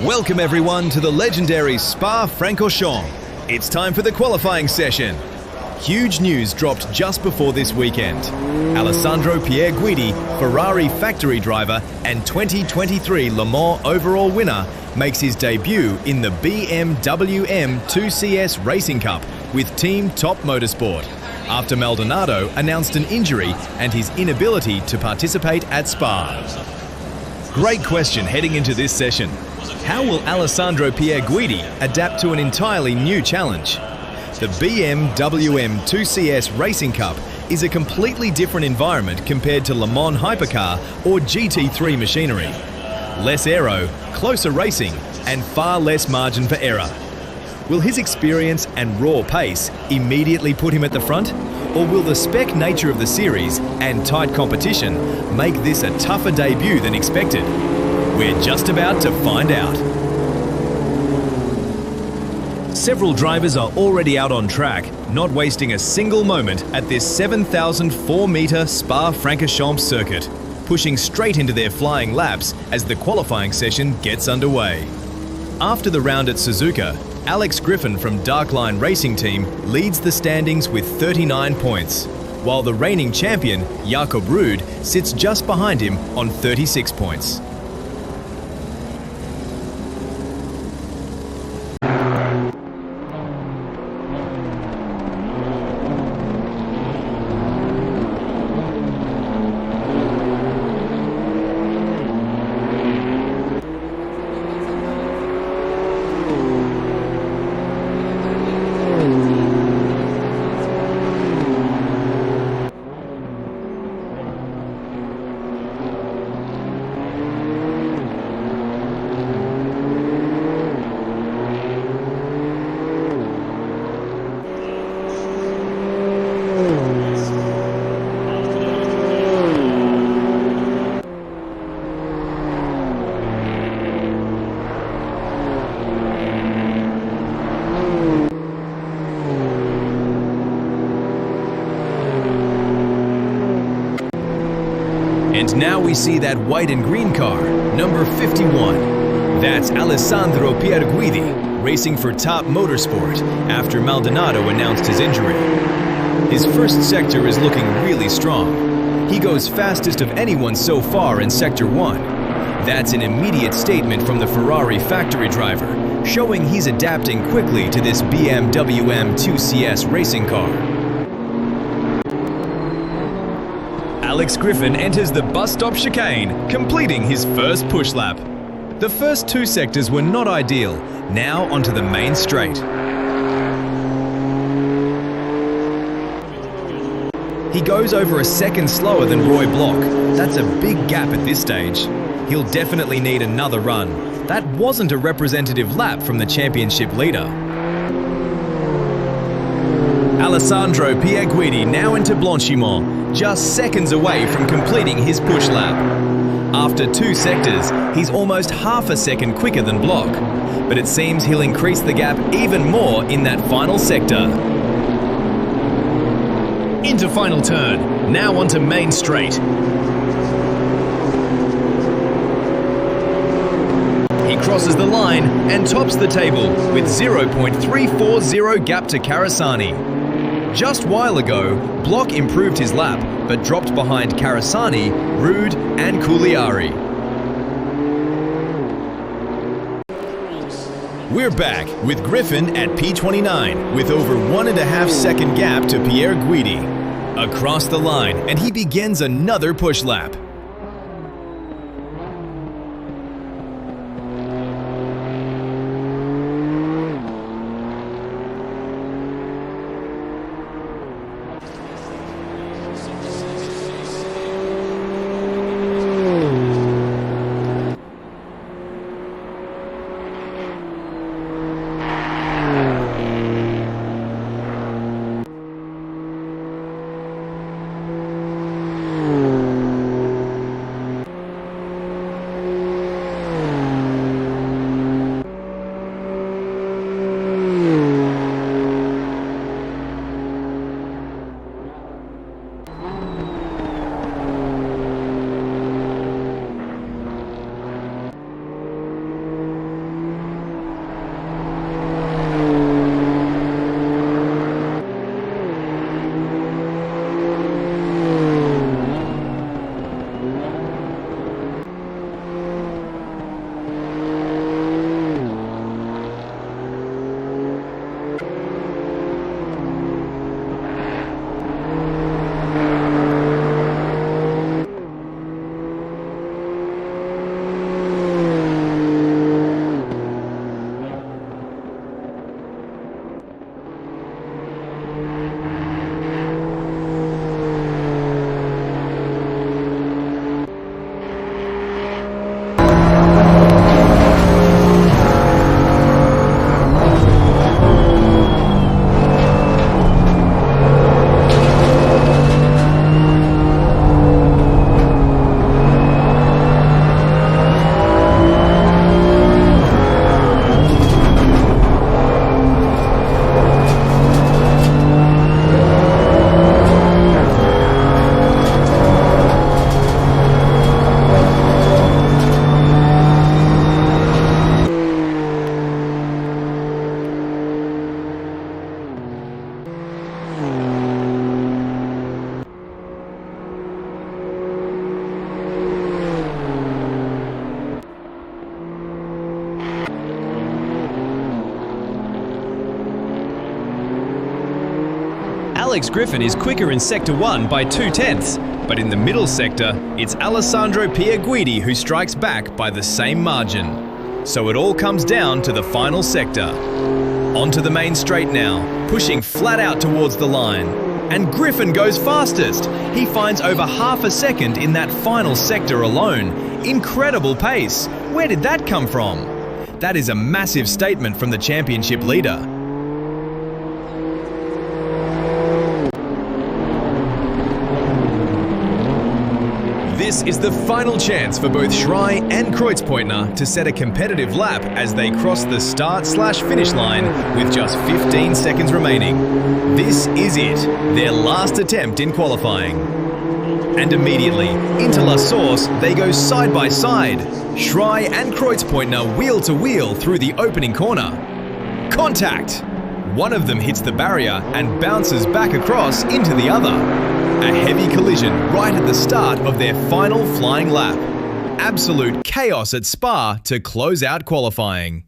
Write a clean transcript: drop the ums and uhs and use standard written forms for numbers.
Welcome everyone to the legendary Spa-Francorchamps. It's time for the qualifying session. Huge news dropped just before this weekend. Alessandro Pier Guidi, Ferrari factory driver and 2023 Le Mans overall winner, makes his debut in the BMW M2CS Racing Cup with Team Top Motorsport, after Maldonado announced an injury and his inability to participate at Spa. Great question heading into this session. How will Alessandro Pier Guidi adapt to an entirely new challenge? The BMW M2CS Racing Cup is a completely different environment compared to Le Mans hypercar or GT3 machinery. Less aero, closer racing, and far less margin for error. Will his experience and raw pace immediately put him at the front? Or will the spec nature of the series and tight competition make this a tougher debut than expected? We're just about to find out. Several drivers are already out on track, not wasting a single moment at this 7,004-metre Spa-Francorchamps circuit, pushing straight into their flying laps as the qualifying session gets underway. After the round at Suzuka, Alex Griffin from darklineracingteam leads the standings with 39 points, while the reigning champion, Jakob Ruud, sits just behind him on 36 points. And now we see that white and green car, number 51. That's Alessandro Pier Guidi, racing for Top Motorsport after Maldonado announced his injury. His first sector is looking really strong. He goes fastest of anyone so far in Sector 1. That's an immediate statement from the Ferrari factory driver, showing he's adapting quickly to this BMW M2CS racing car. Alex Griffin enters the bus stop chicane, completing his first push lap. The first two sectors were not ideal, now onto the main straight. He goes over a second slower than Roy Bloch. That's a big gap at this stage. He'll definitely need another run. That wasn't a representative lap from the championship leader. Alessandro Pier Guidi now into Blanchiment, just seconds away from completing his push lap. After two sectors, he's almost half a second quicker than Bloch, but it seems he'll increase the gap even more in that final sector. Into final turn, now onto main straight. He crosses the line and tops the table with 0.340 gap to Carasani. Just while ago, Bloch improved his lap, but dropped behind Carasani, Ruud and Cugliari. We're back with Griffin at P29 with over 1.5 second gap to Pier Guidi. Across the line, and he begins another push lap. Alex Griffin is quicker in Sector 1 by 2/10, but in the middle sector, it's Alessandro Pierguidi who strikes back by the same margin. So it all comes down to the final sector. Onto the main straight now, pushing flat out towards the line. And Griffin goes fastest. He finds over half a second in that final sector alone. Incredible pace. Where did that come from? That is a massive statement from the championship leader. This is the final chance for both Schrei and Kreuzpointner to set a competitive lap as they cross the start/finish line with just 15 seconds remaining. This is it, their last attempt in qualifying. And immediately, into La Source, they go side by side. Schrei and Kreuzpointner wheel to wheel through the opening corner. Contact! One of them hits the barrier and bounces back across into the other. A heavy collision right at the start of their final flying lap. Absolute chaos at Spa to close out qualifying.